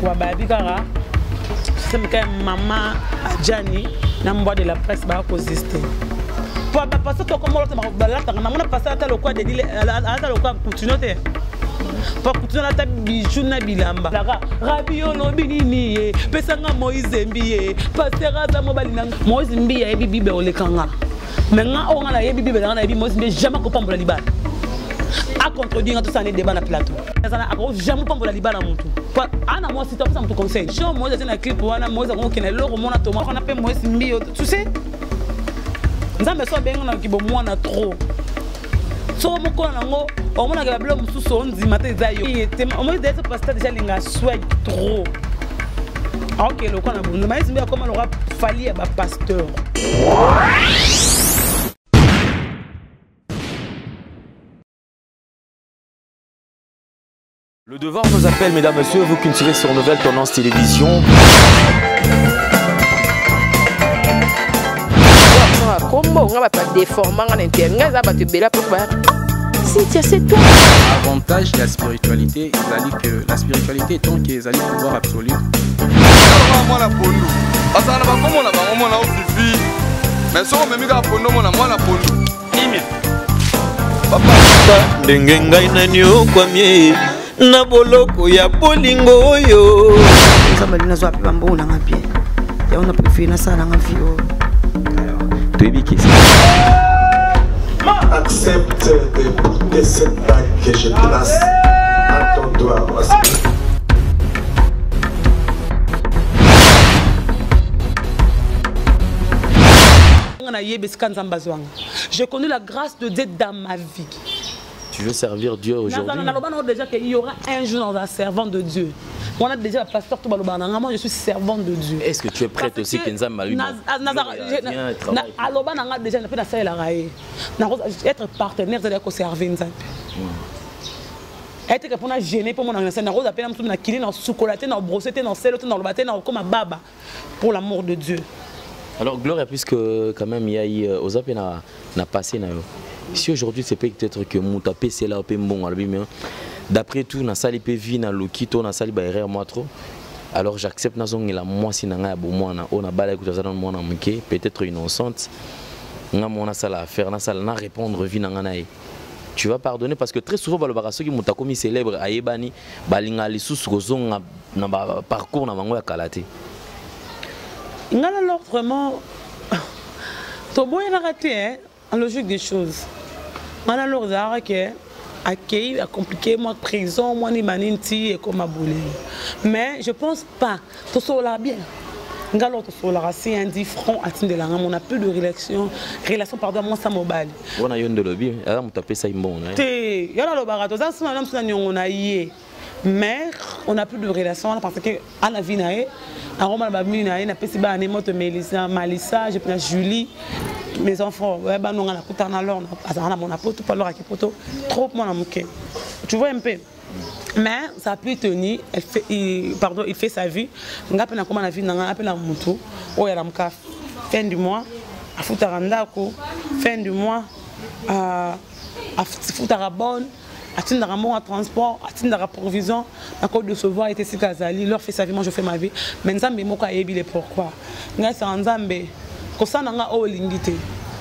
Quoi babikara c'est maman Adjani na mbwa de la presse ba coexiste pour passer to comme l'autre na mona passer ata le quoi de dire ata le quoi continuer pour continuer ta bijou na bilamba rabio no binini pesanga Moïse Mbiye passer za mobali na Moïse Mbiye ebi bibe olekanga menga on na ebi bibe na ebi Moïse Mbiye jamais comprendre la libane à contredire tout ça n'est débat na plateau ça n'a jamais comprendre la libane na mutu ana moi si tu as un conseil je moi dans un clip wana moi za qui na loro mona to on appelle Moïse Mbiye tu sais nzambe so benga na kibo mwana trop so mo ko na ngo o mona ke bablo mususu onzima te za yo o mo d'être pasteur déjà linga swag trop OK le ko na bonza Moïse Mbiye comme le rap fali ba pasteur. Le devoir nous appelle, mesdames, messieurs, vous qui nous suivez sur Nouvelle Tendance Télévision. Avantage de la spiritualité, que la spiritualité est tant qu'ils allaient pouvoir absolu. Na boloko ya bolingo oyo nzambe nazo ape bambo na ngapie ya ona préféré na sala nga vio Toyebi qui accepte de cette bague que je place à ton doigt. J'ai connu la grâce de Dieu dans ma vie. Tu veux servir Dieu aujourd'hui? Déjà qu'il y aura un jour dans un servant de Dieu. On a déjà le pasteur tout balobana. Moi je suis servant de Dieu. Est-ce que tu es prête aussi Kenza Malu? Alobana déjà na fait la raie. Être partenaire c'est dire servir Nzambe. Être que pour na gêner pour mon ancien na rose appelle na kili na chocolat na brossé na sel na lobaté na comme baba pour l'amour de Dieu. Alors Gloria, puisque quand même il y a eu aux appels na passé na yo. Si aujourd'hui c'est peut-être que mon tapé c'est là bon d'après tout na sali pe vie na lokito na sali ba erreur moi trop, alors j'accepte na zong la moi si na nga bo moi na on a bala écouter ça dans moi na mké peut-être innocente nga mona sala faire na sala na répondre vie na nga na. Tu vas pardonner parce que très souvent le baraso qui muta komi célèbre ayebani balinga lisusu kozonga na ba parcours na bango ya kalaté. Ngala alors vraiment to boy na raté en logique des choses. Ngala alors zara que accueilli, compliqué, moi prison, moi ni maninti et comme aboulé. Mais je pense pas. Tout ça là bien. Ngalo tout ça là c'est indifférent à de la on a plus de relation pardon moi ça mobile. On a eu de lobby, alors on taper ça bon. Té, yala lo barato ça c'est madame ça on a yé. Mais on n'a plus de relation parce que à la vie naé, à Roma la famille naé, na pesi ba anémote Melissa, Malissa, je prends Julie, mes enfants, ouais bah non on a coûté en alors, on a mon apoto, pas leur poto, trop mon amoké. Tu vois un peu. Mais ça a pu tenir, il fait sa vie. On a appelé comment la vie, on a appelé la moto, oh y'a la fin du mois, à Foutarandako, fin du mois, à Foutarabonne. Atteindre un bon transport, atteindre la provision, la code de sauvoir était si Kazali, leur fait sa vie, moi je fais ma vie. Mais Nzambe moka yebile pourquoi. Nga c'est Nzambe, ko ça nanga o lingité.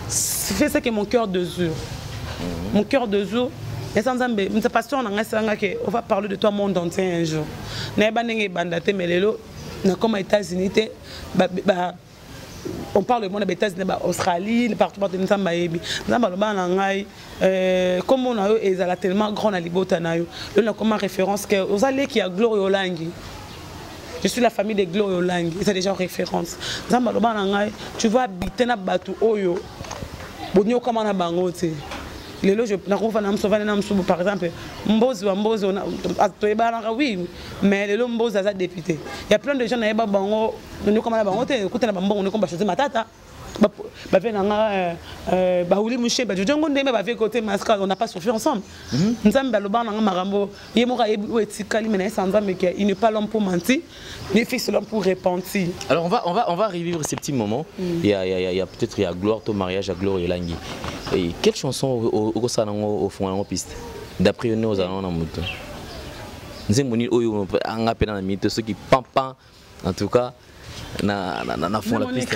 C'est ce que mon cœur désire. Mon cœur désire. Et Nzambe, m'ta passion nanga sanga que on va parler de toi monde entier un jour. Na ba ndenge bandate melelo na comme États-Unis on parle de mon États-Unis, Australie, partout dans le Zambaïbi. Comme on a eu tellement grand à Libota, on a comme référence que vous allez qui a Glory Olangi. Je suis la famille de Glory Olangi, c'est déjà une référence. Tu vas habiter dans Batu Oyo. Bonio comme on a bangoté. Les loges, par exemple, Mbozo, oui, mais les Mbozo a député. Il y a plein de gens qui ont bango, nous comme la bangote, écoutez la bango, on est comme choisir ma tata. On n'a pas souffert ensemble. Il n'est pas l'homme pour mentir, ni fils l'homme pour repentir. Alors on va revivre ces petits moments. Il y a peut-être Gloire, ton mariage à Gloire et Langi. Et quelle chanson au fond en piste d'après nous aux allons en moto? nzembo ni oyo anga pena na minute ceux qui pampan en tout cas na fond la piste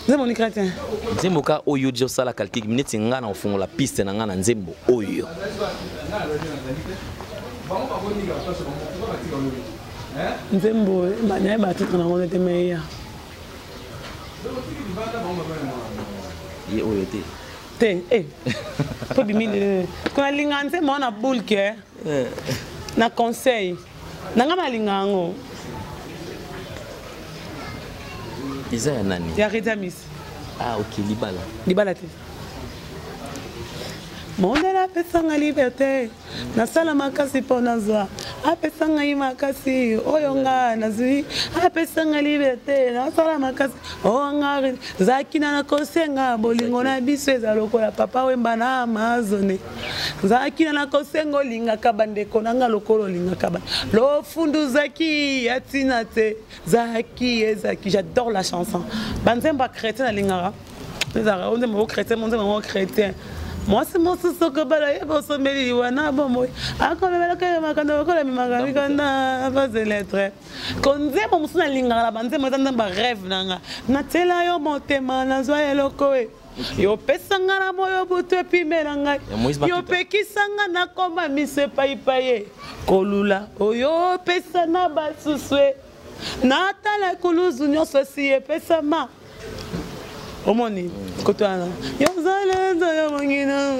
nzembo ni chrétien nzembo ka oyo jo sala calcul minute nga na fond la piste na nga na nzembo oyo nzembo banya ba titre na ngone te meya ye oyo te po bimine kuna linga nzembo na bulke na conseil nanga malinga ngo Isa ya nani ya Ritamis ok libala te monde la pesanga liberté nasala makasi mpo nazwa apesanga ye makasi oyo nga nazwi apesanga liberté nasala makasi oyo nga zakina na kosenga bolingo na biso eza lokola papa wemba na amazone zakina na kosenga olingaka bandeko nanga lokolo olingaka bana lofundu zaki yatina te zaki ezaki j'adore la chanson banzemba chrétien alingaka ezaka onzemba chrétien monzemba chrétien moi c'est mon soko bala yebo someli wana bomo akomela ka makanda ko la mimanga kanda pas de lettre konze mo musuna lingala la banze mo tanda ba rêve nanga na tela yo motema na zwa eloko e yo pesanga na moyo butu epimela ngai yo pekisanga na koma mise paipaye kolula oyo pesa na basuswe na tala kuluzu nyonso si epesama omoni kotwana yozalendo ya mangina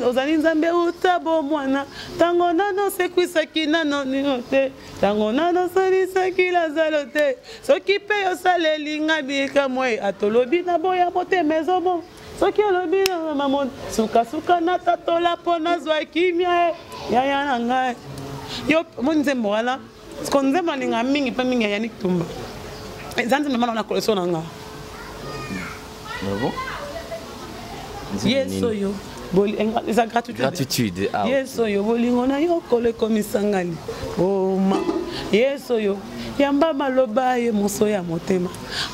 ozali nzambe utabo mwana tango nano sekwisaki nano ninote tango nano solisaki lazalo te soki pe yosalelinga bikamwe atolobi na boya motema ezomo soki olobi na mama sukasuka na tatola mpo nazwa kimia yaya na ngai yo mo nzembo wana siko nzembo alinga mingi mpe mingi ya Yannick Tumba eza nzembo mana na kolektion na nga yes oyo eza gratitude yes oyo bolingo na yo kole komisangani oma yes oyo yamba maloba ye moso ya motema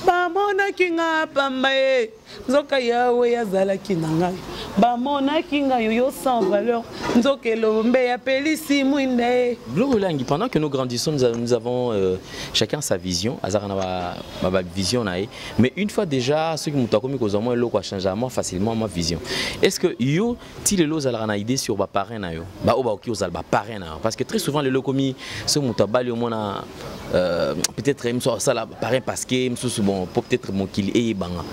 bamonaki nga pamba ye nzoka yawe yazalaki na ngai bamonaki nga yo sans valeur nzoka elombe ya pelisi mwinde Blolangi. Pendant que nous grandissons nous avons chacun sa vision azarana ma vision nae mais une fois déjà ceux qui m'ont commis cause moi eloko a changé moi facilement ma vision est-ce que yo ti le los azarana idée sur ba parrain na yo ba oba oki ozal ba parrain na parce que très souvent le lokomi ce mutabali au moins peut-être même ça la parrain parce que bon peut-être mon qu'il est banga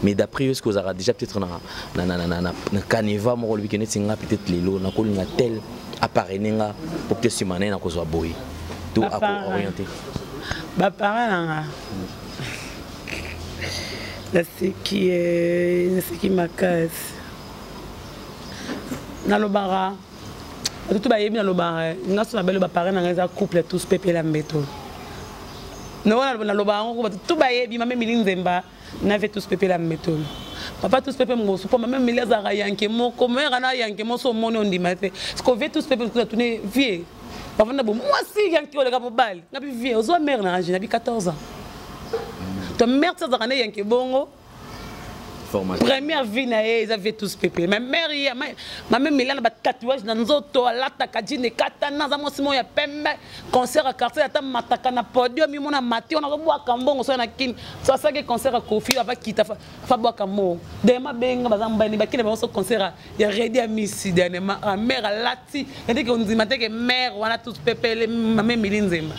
mais d'après eux ce que vous avez déjà peut-être na caneva mo le week-end singa peut-être les lots na ko linga tel appareil nga pour peut-être semaine na ko zo boy tout à orienté ba parrain là c'est qui ma casse na lo bara tout ba yebi na lo bara nga so na belo ba parrain nga za couple tous pepé la mbeto no na lo bara ngo tout ba yebi mame milinzemba n'avait tous pépé la méthode papa tous pépé mon soupe même milé zara yanke mon comment rana yanke mon so mon on dit maté ce qu'on veut tous pépé tout tourner vieux papa na bon moi si yanke le gars mobile na bi vieux ozo mère na âge na bi 14 ans ton mère ça zara yanke bongo première vie na ils avaient tous pépé ma mère ma même milana ba tatouage na nzoto alata kadine katana za mo simo ya pembe concert à quartier ata mataka na podium mi mona mati on a boa kambongo so na kin so ça que concert à Kofi ava kita fa boa kambo de ma benga bazamba ni bakine ba so concert ya ready à misi dernièrement ma mère alati et que on dit matin que mère on a tous pépé ma même milinzemba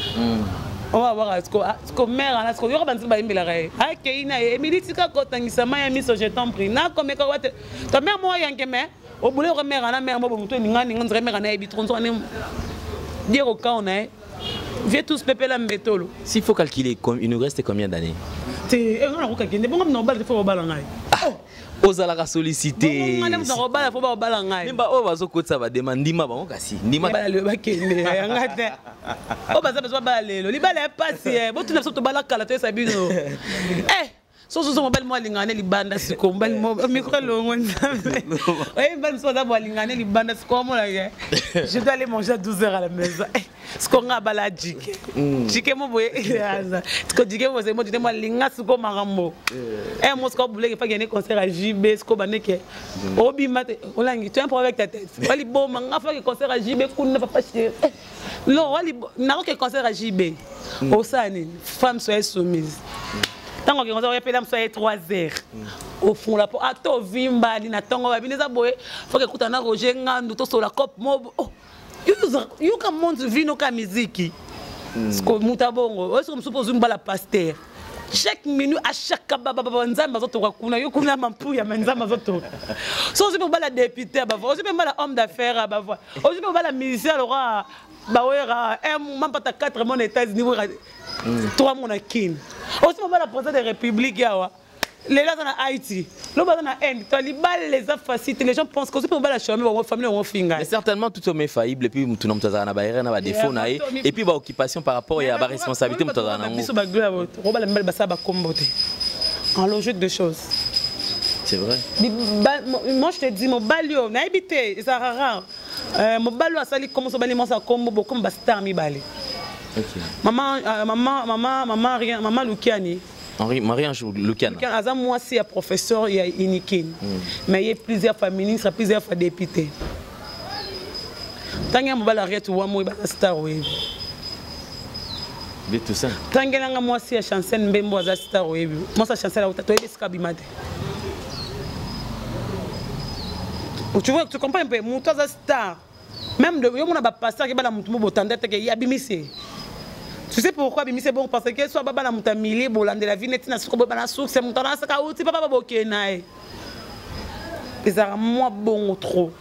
on va voir ce que mère là ce que yo banzi ba imbela rae akeina emilitika kotangisa maya miso je t'en prie na comme ka wate ta mère moi yanke mais au boulot mère na mère mo bomuto ninga ninga mère na ebi tronzo ne dire au cas on est vieux tous pépé la mbetolo s'il faut calculer il nous reste combien d'années c'est on a calculé bon on bal faut bal ngai ozalaka sollicité ngana mzo bala faut bal ngai nimba o bazokotsa ba demandima bango kasi ndima bala le bakende yanga te o baza besoin bala lelo libala ya pasi bo tuna so to bala kala to sabino so mobile mo lingane libanda siko mobile mo micro longo nzambe oui mobile so d'abord lingane libanda siko mo la je dois aller manger à 12h à la maison siko nga bala jike jike mo boye siko jike mo c'est mo tu moi linga siko marambo moi siko boule fa gagner concert à JB siko baneke obi mate olangi tu es un problème avec ta tête wali bon nga fa concert à JB kuna papa chéri non wali na ko concert à JB osani femme soyez soumise. Tant qu'on a appelé la 3h au fond la pour ato vimba ni na tango ba bineza boye faut que kutana Roger ngandu to sur la cop mob oh you can monte vino ka musique sko mutabongo est-ce que suppose une bala pasteur chaque minute à chaque baba nzamba zoto kuna yo kuna mampuya nzamba zoto so c'est pour bala député ba c'est pour bala homme d'affaires ba voir c'est pour bala musicien alors ba wera même pas 4 mois aux États-Unis 3 mois na kin aussi pour bala président de la République yawa les là dans Haïti le bas dans Inde toi les balles les facilités les gens pensent que c'est pour bala chômer ou famille ou finga certainement tout homme est faillible et puis tout nom tazana ba erena ba défaut na et puis ba occupation par rapport à ba responsabilité mutazana biso ba gloire roba la mbala basa ba kombote en logique de choses c'est vrai moi je te dis mon balio na habité ça rare mon balio asali comment so bali mo sa kombo bo comme ba star mi balé maman Lukiani Marie-Ange Lukiani Azam moi c'est professeur il y a Inikin mais il y a plusieurs fois ministres plusieurs fois députés tant que mon bal arrête ou moi ba star web mais tout ça tant que moi c'est chanson mbembo za star web moi sa chanson là to eska bimate tu vois tu comprends un peu mon za star même de yo mon ba pasteur qui ba la mutu mo botandete que ya bimise. Tu sais pourquoi c'est bon parce que soit baba la mutamili bolande la vie netina siko baba na souk c'est mutana saka outi papa bokena bizarre moi bon trop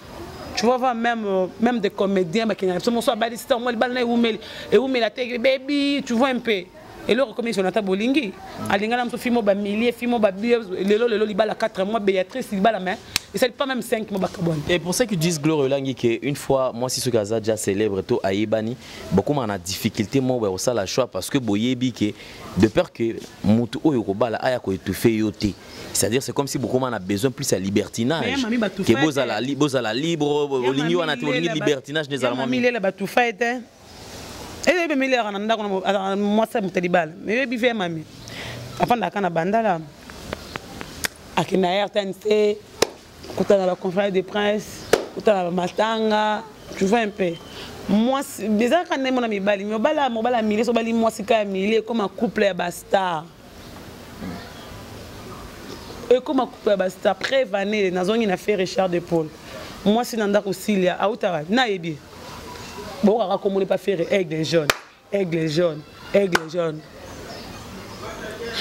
tu vas voir même des comédiens mais qui sont soit balista moi le bal na et la tête baby tu vois un peu et le commission nata bolingi alinga na film ba millier film ba lelo libala 4 mois Béatrice libala mais et c'est pas même 5 mois bakabon. Et pour ça que disent Gloire Langi que une fois moi si ce gaza déjà célèbre to aibani beaucoup on a difficulté moi au ça la choix parce que boyebi que de peur que mutu oyo ko bala aya ko étouffer yoté c'est-à-dire c'est comme si beaucoup on a besoin plus à libertinage que boza la libre olingi wana to olingi libertinage des allemands mille la batu faite et bien mille ana ndako moi ça mutalibal mais bi fait mami afanda kana bandala akina RTNC kutana la conférence de presse kutana la matanga tu vois un peu moi déjà quand mon ami bali mobala mille so bali moi c'est quand mille comme un couple ya basta et comme un couple ya basta prévaner nazongi na fait Richard de Paul moi c'est nanda aussi à Ottawa na yebi bon on va comme on pas faire aigle jaune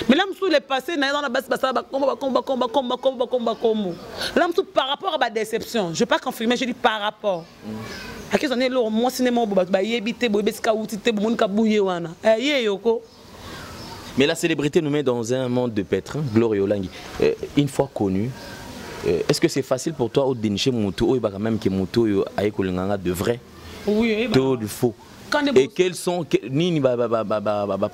mais là je suis passé dans la base combat là par rapport à ma déception je vais pas confirmer je dis par rapport à qui on est là moi cinéma ba yebité bo beska outité bo monika bouyer wana yoko. Mais la célébrité nous met dans un monde de pétrin Gloire Langi une fois connu est-ce que c'est facile pour toi au dénicher moto ou quand même que moto aille kolinganga de vrai oui de faux et quels sont ni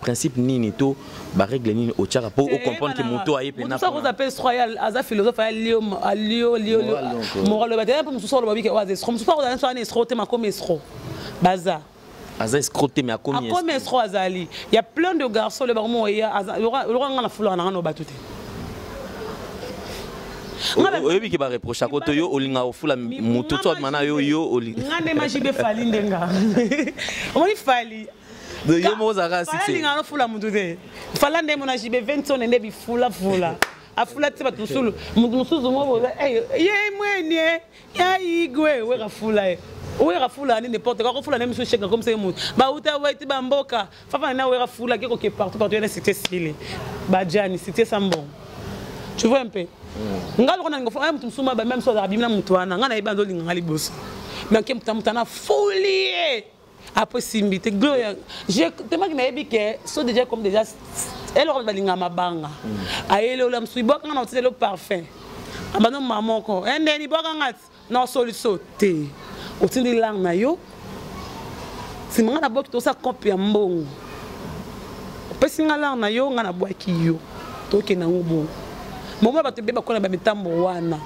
principe ni to ba règle ni au tchara pour comprendre que moto aille pena ça vous appelle royal as philosophe alio moral le bataille pour sort le babi que oise from so on so ne sro te ma comme sro baza aza escroté mais à combien sro azali il y a plein de garçons le barmo ya le rang na fula na no batute oyebi ki ba reproche akoto yo olinga ofula moto to mana yo ngane majibe fali ndenga omoni fali de yo moza rasi fali ngana ofula moto te fala ndemo na jibe 20 tonnes ndebi fula afula te batusulu musuzu mo ye mwenye ya igwe we rafula we rafula ni n'importe quoi rafula même chèque comme ça moto ba uta waiti ba mboka fafa na we rafula kiko ke partout na cité style ba jani cité sambon tu vois un peu ngalo kona ngofo ay mtu ba même so da bimna mtu wana ngana ibando lingali boso mais ke mtamutana folie après simbité gloire je te mag na ebike so déjà comme déjà elle on va linga mabanga ayele ola msuiboka ngana utile le parfum abano mamoko endeni boka ngati na solution te utindi lang na yo simanga na boki to sa copie mbongo pesinga lang na yo ngana boaki yo toke na ngubo moment ba te beba kona ba mitambo wana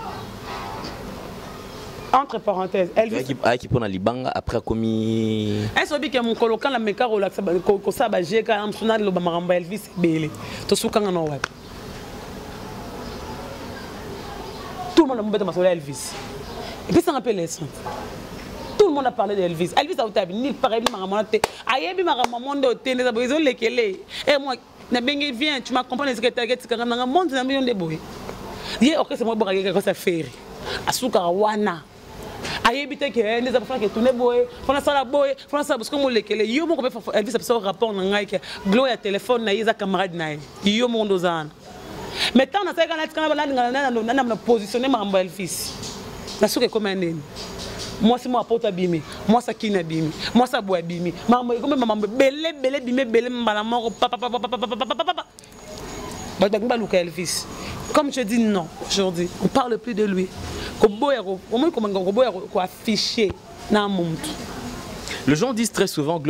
entre parenthèses Elvis qui pona libanga après commis est-ce que mon colocan la meka relaxa ko sa ba jeka am suna lo ba maramba Elvis bele to sukanga no wa tout le monde a monté ma soeur Elvis et puis ça rappelle les sons. Tout le monde a parlé d'Elvis. Elvis a été ni pareil ni maman te. Ayebi maman de te les abrisons les kele. Et moi na bengi viens, tu m'as compris les secrétaires qui quand na monde na million de boy. Hier OK c'est moi boka que ça faire. Asuka wana. Ayebi te que les enfants qui tourner boy, fona sala boy, fona sala parce que mo lekele. Yo mo ko Elvis a fait rapport na ngai que Gloria téléphone na iza camarade na. Yo mo ndozana. Maintenant na sala kana na positionner maman Elvis. Na suka comme un moi c'est moi apporte abîmé moi ça qui n'abîmé moi ça boit abîmé maman comme maman belé bimé belé mbala mort papa Elvis comme je dis non aujourd'hui on parle plus de lui ko boya ko afficher na monde. Les gens disent très souvent que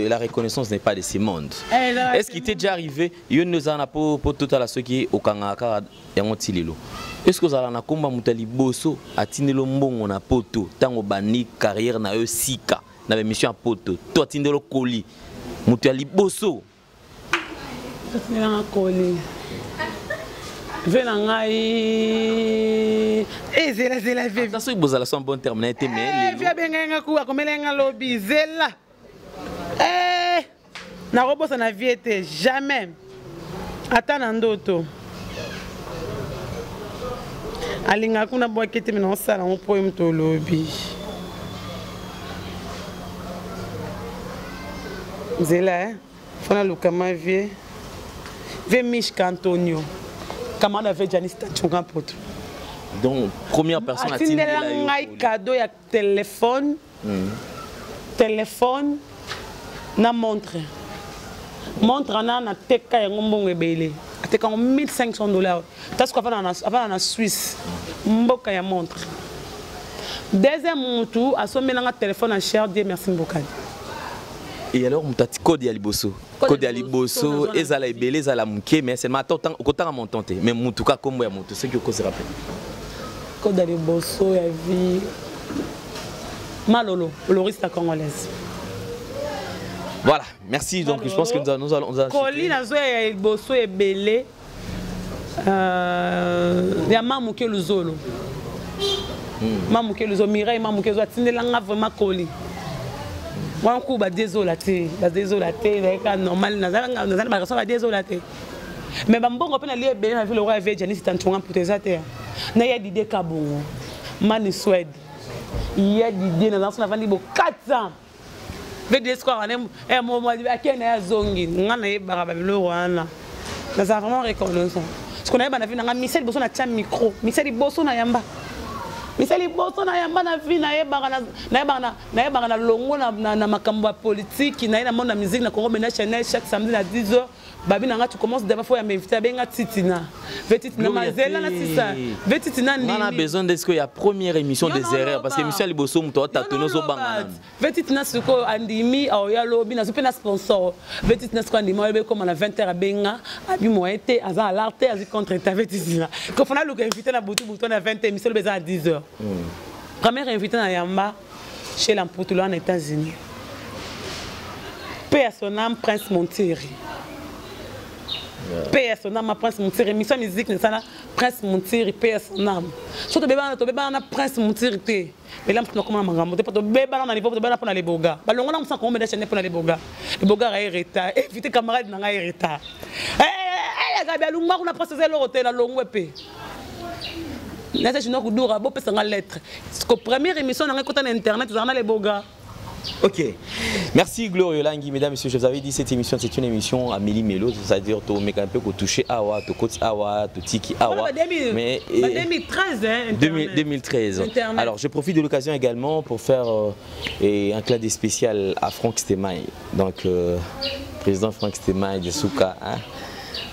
la reconnaissance n'est pas de ce monde. Est-ce qu'il t'est déjà arrivé il nous en a pour tout à la ce qui au kangaka ya motililo. Est-ce que vous avez un mutali bosso à tinelo mbongo na poto tango bani carrière na eux sika na mission à poto toi tinelo koli mutali bosso tinelo koli venangai zela vie ça c'est bozala son bon terme na été mais via benga ku akomelenga lobby zela na robosa na vie était jamais atana ndoto alinga kuna bwakete mina osala un poème to lobby zela fona lukama vie Mishka Antonio kamana ve Janice Tachunga poto donc première personne à tirer la cadeau ya téléphone na montre na teka ya ngombongo ebele ateka $1,500 parce qu'on va en Suisse mboka ya montre deuxième tour a sommet na téléphone à cher Dieu merci beaucoup. Et alors mutati code ya liboso ezala ebele ezala muke mais c'est matin autant montant mais mutuka kombo ya moto ce que ko se rappelle code ya liboso ya vie Malolo l'oriste congolaise. Voilà, merci. Donc je pense que nous allons Colline a joué bosso et belé. Ya mamuke luzolo. Mamuke luzolo Mireille mamuke zo tinelanga vraiment Colline. Wan ku ba désolé, normal nazala ba raison ba désolé. Mais bambongo pe na lié belé na ville roi avec Janice Tantonga pour tes ater. Na ya didé kabongo. Mani Suède. Il y a didé na dans vandi bo 400. Veut square un moment à zongi ngana yeba babilo wana na ça vraiment reconnaissant ce qu'on a ba na vie na Michel Bosso na tia micro Michel Bosso na yamba na vie na yeba na longo na makambo politique na monde musique na Congo Mena Chanel chaque samedi à 10h babi na nga tu commences d'abord faut m'inviter benga titina vetitina mazela na sisa vetitina ni on a besoin d'est-ce qu'il y a première émission des erreurs parce que Michel Bosso muto tatono zo bangana vetitina suko andimi au ya lobby na super sponsor vetitina suko andimi au comme à 20h benga abi mo été à l'arte à contre ta vetitina quand on a le invité na butu na 20h Michel Bosso à 10h première invité na yamba chez l'Ampoutoulo en États-Unis paix à son âme Prince Montieri. Paix à son âme, Prince Montieri. Mission musique, c'est ça, Prince Montieri, paix à son âme. Surtout bébé, on a Prince Montieri. Mais là, on a comment on a bébé, on a niveau pour les bogas. On a un peu de chaîne pour les bogas. Les bogas ont retard. Évitez camarades n'ont pas retard. Eh, Gabi, on a processé l'hôtel, la longue épée. Là, je n'ai pas de petite lettre. La première émission, on a écouté Internet, on a les bogas. Ok, merci Gloria Langui, mesdames et messieurs, je vous avais dit cette émission c'est une émission à Méli-Mélo, c'est-à-dire tu mets un peu pour toucher Awa, tu coach Awa, tu tiki Awa. Mais 2013, hein, 2013. Internet. Alors je profite de l'occasion également pour faire un clin d'œil spécial à Franck Stemaï, donc président Franck Stemaï de Souka. Hein.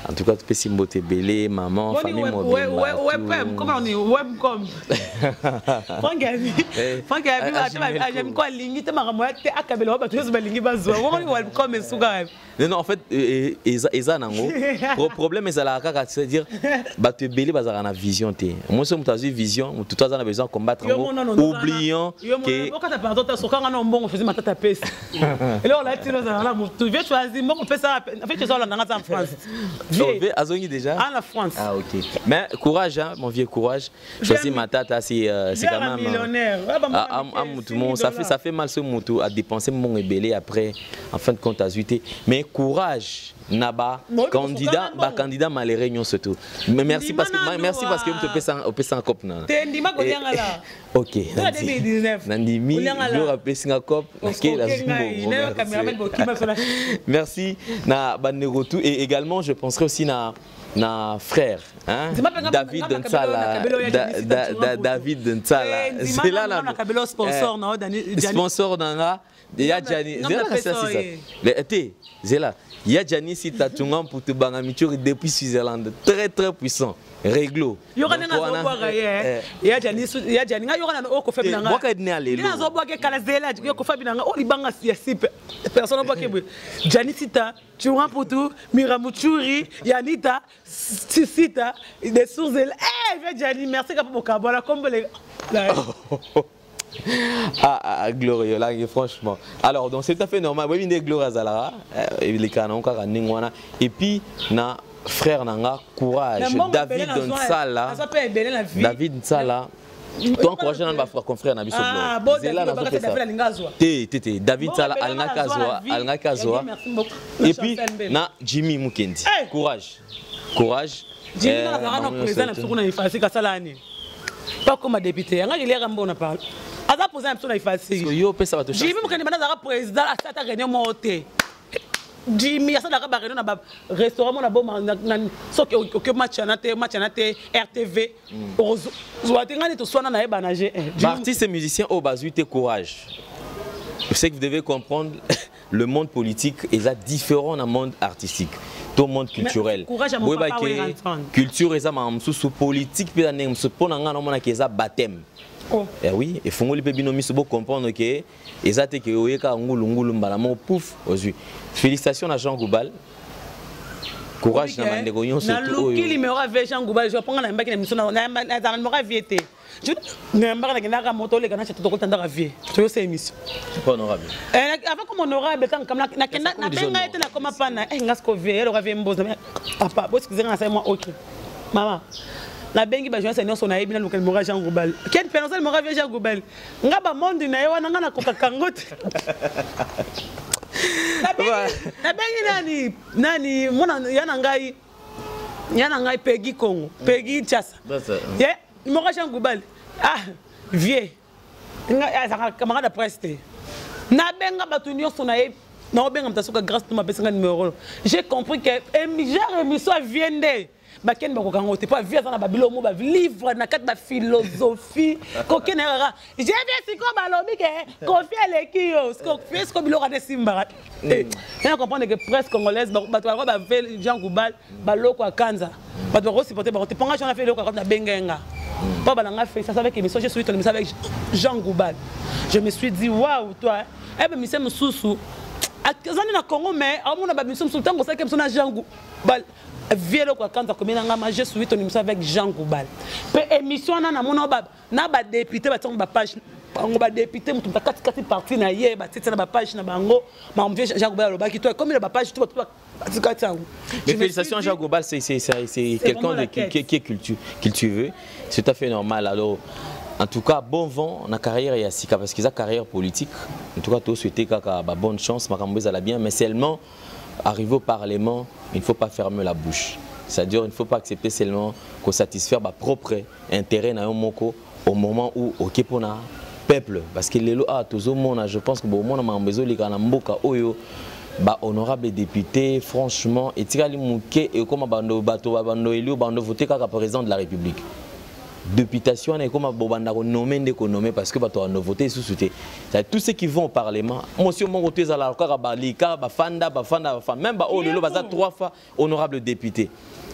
En tout cas, tu peux s'imboter belé, maman, famille mobile. Comment on dit webcom. Franck j'aime quoi lingi te maramoya te akabelo ba tous balingi bazwa. On webcom et suga. Non, en fait, eza nango. Le problème est la kaka, c'est-à-dire ba te belé bazara na vision te. Moi c'est muta vision, tout ça a besoin de combattre oubliant que quand tu parles de soka ngana mbongo faisait matata pesa. Et là on l'a tiré dans la tu veux choisir mbongo pesa en fait tu sors là en France. Azongi déjà en la France. Ah ok. Mais courage hein, mon vieux courage. Choisir ma tata c'est quand même millionnaire. Ça fait mal ce moutou à dépenser mon ébélé après en fin de compte à zuiter. Mais courage naba candidat malheureux réunion surtout. Mais merci parce que vous te pèse en cop na. OK. 2019. Nandimi le rappel singa cop merci na Banerotu et également je penserai aussi na frère hein David Nsala David Nsala c'est là là sponsor na sponsor na ya Jani Zela ya Jani si tatunga pour te banga mituri depuis Switzerland très puissant réglo yokana na zoboga ya Jani nga yokana o ko febi nanga boka dina lelo na zoboga kala Zela ko febi nanga o libanga ya sipe personne boka ke Jani sita tunga pour tout miramuchuri yanita sita des sources eh Jani merci ka pour bola comme les glorieux là franchement alors donc c'est tout à fait normal oui une gloire Zalara les canons et puis na frère nanga courage David Nsala David Nsala toi encouragé dans ma confrère na biso David Nsala alna kazwa et puis na Jimmy Mukendi courage Jimmy na président na sukuna ifasi kasalani pas comme député il y a un bon parle aza poser un personne ifasi yo pesa bato Jimmy Mukendi bana président asata réunion moté Jimmy asala ka ba réunion na ba restaurant na bo so que match na te RTV zoatingani to swana na ebanager artistes et musiciens au bazuité courage. Je sais que vous devez comprendre le monde politique est différent d'un monde artistique. Tout le monde culturel. Culture est sous politique puis on a baptême. Eh oui, et faut les binomis se comprendre que exact que oyeka ngulu mbalamo pouf aujourd'hui. Félicitations à Jean Goubal. Courage na mandeko nyonso to. Na luki numéro avec Jean Goubal, je prends na mbaki na mission na numéro viété. Je ne mbaka na kinaka moto le kana chato ko tanda vie. To yo émission. C'est pas honorable. Avant comme honorable comme na benga était na comme pana ngasko vie, le rave mboza. Papa, bo excusez moi c'est moi OK. Maman. La bengi ba joie seigneur sona ebina local mora Jean Goubal. Quel personne mora Jean Goubal. Ngaba monde na yo na koka kangote. Na bengi nani mona yana ngai Peggy Congo, Peggy Chassa. Yeah, mora Jean Goubal. Ah, vieux. Nga camarade preste. Na benga batunyo sona na benga mtasuka grâce to ma pesinga numéro. J'ai compris que émission viende. Baken bako kango te pas via na babilo mo ba livre na kat ba philosophie kokenera j'ai vu siko balobi ke confier l'équipe ce fait ce bilo rade simba on comprendre que presse congolaise ba Jean Goubal ba loko akanza ba doit supporter ba te ponga na fait loko na bengenga pas balanga fait ça avec émission je suis ton avec Jean Goubal je me suis dit waouh toi eh ben monsieur Msusu azani na Congo mais amona ba mission sultan ko ça que na Jean Goubal vielo kwa kanza komena nga je suis ton émission avec Jean Goubal pe émission na mona ba na ba député ba tonga ba page bango ba député mutu kati parti na ye ba tete na ba page na bango ma mvie Jean Goubal lobaki toi comme ba page tout kati yango. Mais félicitations Jean Goubal c'est quelqu'un qui est cultivé c'est tout à fait normal alors en tout cas bon vent na carrière ya sika parce qu'ils a carrière politique en tout cas tout souhaiter kaka ba bonne chance makambo ezala bien mais seulement arriver au Parlement, il ne faut pas fermer la bouche. C'est-à-dire il ne faut pas accepter seulement qu'on satisfaire ma propre intérêt na moko au moment où OK pour na peuple parce que les lois tous au monde je pense que bon monde m'a besoin les kana mboka oyo ba honorable député franchement et tikali muke et comme bando bato bando élu bando voter kaka président de la République. députation et comme bobanda ko nommer ndeko nommer parce que ba to nouveauté sous-souté. Tous ceux qui vont au parlement, monsieur mon côté za la ka balika ba fanda même ba o lelo baza 3 fois honorable député.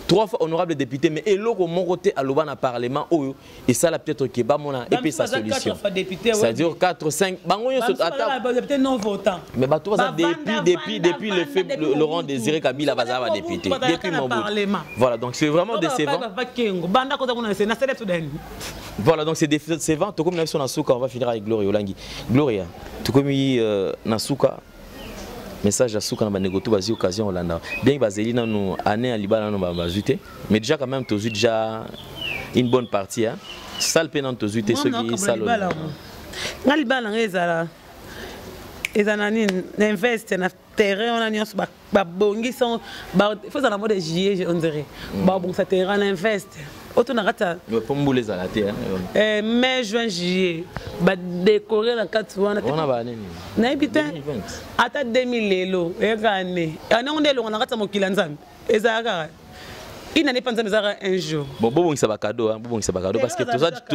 3 fois honorable député, mais et l'autre mon côté à l'Oban parlement et ça là peut-être que ba mona et puis sa solution. C'est-à-dire 4 5 bango yo député non votant. Mais ba to ça depuis le fait Laurent Désiré Kabila va député depuis mon parlement. Voilà, donc c'est vraiment décevant. Voilà, donc c'est décevant. Tout comme nous sommes Nasuka, on va finir avec Gloria Olangi. Gloria, tout comme Nasuka. Message à Souka na négoto basi occasion Hollanda. Bien que Bazeli na nous année à Libana no bazute, mais déjà quand même tozu déjà une bonne partie hein. Sale penant tozu te ceux qui sale. Na Libana ngezala. Ezanani invest na terrain on a nyos ba bongi son ba faut ça la mode juillet on dirait. Ba bon ça terrain invest. Auto na rata. Mais pour mbouler za la terre. Mai juin juillet ba décorer la 4 wana. On a ba nini. Na bitin. Ata 2000 lelo ekane. Ana on ndelo na rata mokila nzambe. Ezaka. Il n'est pas un jour. Bon, c'est pas cadeau, hein. Bon, c'est pas cadeau parce que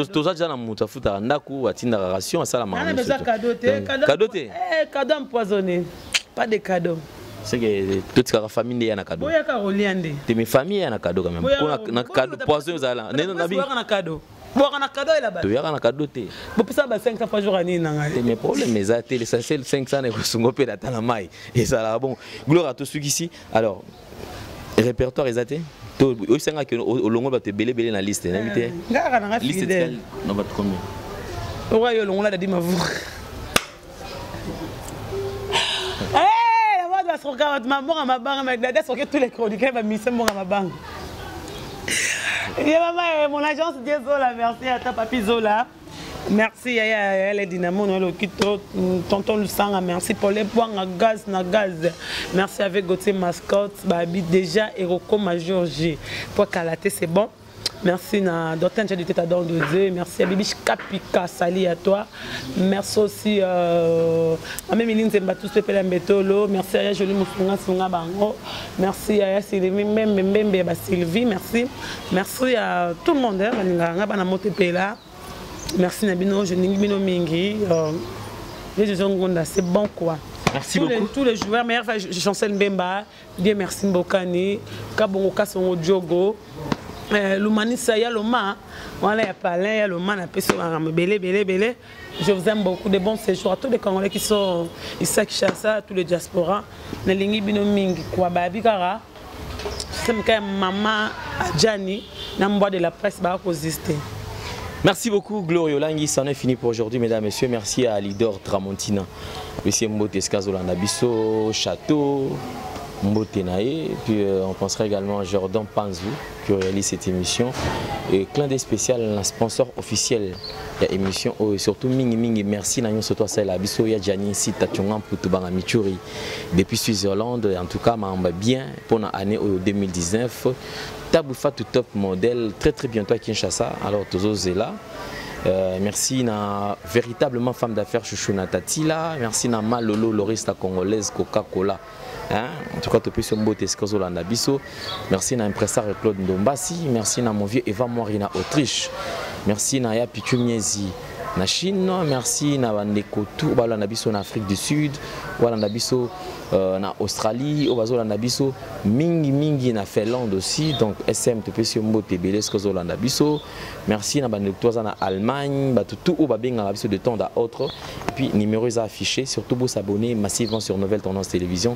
tout ça déjà dans mon tafuta ndaku atina ration à ça la maman. Cadeau cadeau empoisonné. Pas de cadeau. C'est que toute la famille est un cadeau. Boya Caroliande. De mes familles un cadeau quand même. Pour un cadeau poison ça là. Non na bi. Un cadeau. Boire un cadeau là-bas. Tu as un cadeau té. Bon ça ba 500 fois jour ani nanga. Mes problèmes mes athées l'essentiel 500 et songo pe dans la maille. Et ça là bon. Gloire à tous ceux ici. Alors répertoire les athées. Au sein que au longo va te belé na liste n'invité. Liste non va combien. Ouais yo longo là dit ma vous. Eh, moi dois se regarder ma mort à ma banque mais d'ailleurs sur tous les chroniqueurs va misser mon à ma banque. Et maman mon agence désolé merci à ta papi Zola. Merci à les dynamo no lokito tonton Lusanga merci pour les points à gaz na gaz. Merci avec Gauthier Mascotte babi déjà Eroko Major G. Pour Kalaté c'est bon. Merci na Dotin de tête d'or de Dieu. Merci à Bibi Kapika Sali à toi. Merci aussi à même Miline Zembatou Pepela Mbetolo. Merci à Jolie Moufunga Sunga Bango. Merci à Sylvie même Sylvie merci. Merci à tout le monde hein bana motepela. Merci Nabino, je n'ai pas mingi. C'est bon quoi. Merci beaucoup. Tous les joueurs, meilleurs, je chancelle Bemba, bien merci Mbokani, Kabongo Kasongo Diogo, Lumani Saya Loma, voilà, il y a Palin, il y a Loma, il y a Pessoa, Belé. Je vous aime beaucoup, de bons séjours à tous les Congolais qui sont ici à Kinshasa, tous les diasporas. Nalingi Bino Mingi, Kwababi Kara, c'est maman Adjani, Nambois de la presse, va exister. Merci beaucoup Gloria Olangi, c'en est fini pour aujourd'hui mesdames et messieurs. Merci à Lidor Tramontina, monsieur Mbote Skazolanda Bisso, Château, Mbote Nae, puis on pensera également à Jordan Panzou qui réalise cette émission. Et clin d'œil spécial, un sponsor officiel de l'émission, et surtout Mingi merci Nanyo Soto Sela Bisso, ya Gianni Sita Tchongan Poutubanga Michuri depuis Suisse-Irlande, en tout cas m'a bien pour l'année 2019. Taboufa tout top modèle très bientôt à Kinshasa. Alors Tozo Zela. Merci na véritablement femme d'affaires Chouchou Natatila. Merci na Malolo Lorista congolaise Coca-Cola. Hein? En tout cas, tu peux se mboter Skozolanda Bisso. Merci na impresario Claude Ndombasi. Merci na mon vieux Eva Moirina Autriche. Merci na ya Pichu Miezi na Chine. Merci na Bandeko tout balanda biso na Afrique du Sud. Balanda biso na Australie, au bazolanda biso mingi na Finlande aussi. Donc SM TPC Mbote Beles Kozolanda biso. Merci na Bandeko na Allemagne, tout au babenga biso de temps à autre. Et puis numéros affichés, surtout vous s'abonner massivement sur Nouvelle Tendance Télévision.